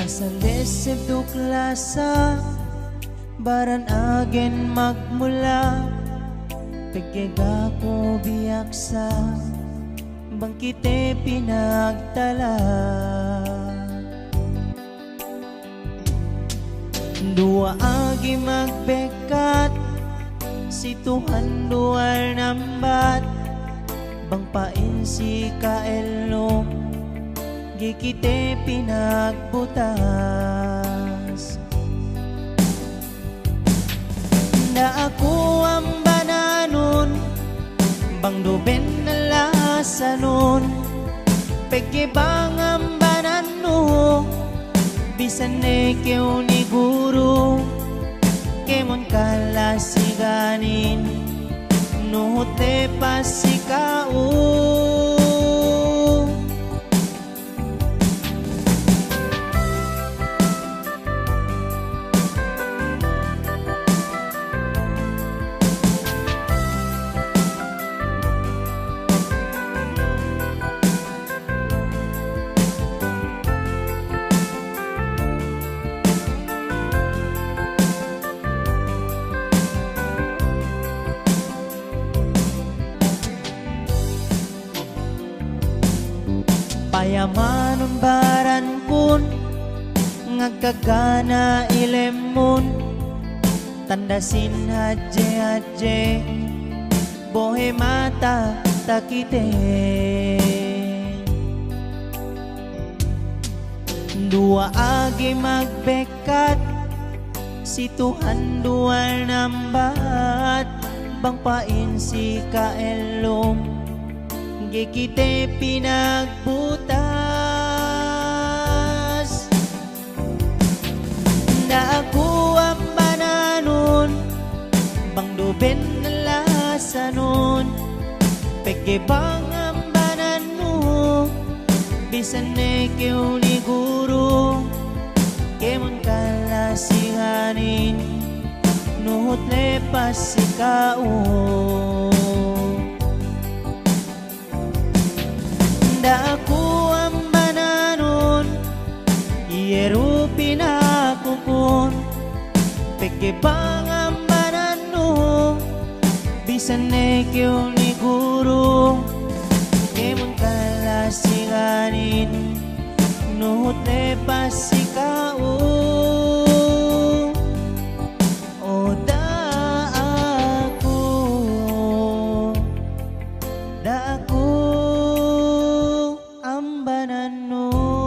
Asa lesib duklasa baran agen magmula pagkega ko biyaksa bangkite pinagtala dua agi magbekat si Tuhan dual nambat bang pain si kaelom gikite pinagbutas na ako ang bananon bang duben na lasanon peke bang ang banano bisan nekew ni guru kemon kalasiganin nuhute pasikao payaman ang baran kun ngagkagana ilemon tandasin hadje bohe mata takite dua agi magbekat si Tuhan dual nambat bang pain si kaelom gikite pinagbutas na ako ang bananon bang duben na lasanon peke bang ang banano bisan nekew ni guru kemon kalasihanin nuhut lepas sikao da ako ang bananon iyero pinakukun peke bang ang banano bisan nekew ni guru kemon kalasiganin nuhut lepas sikao o da ako ang banano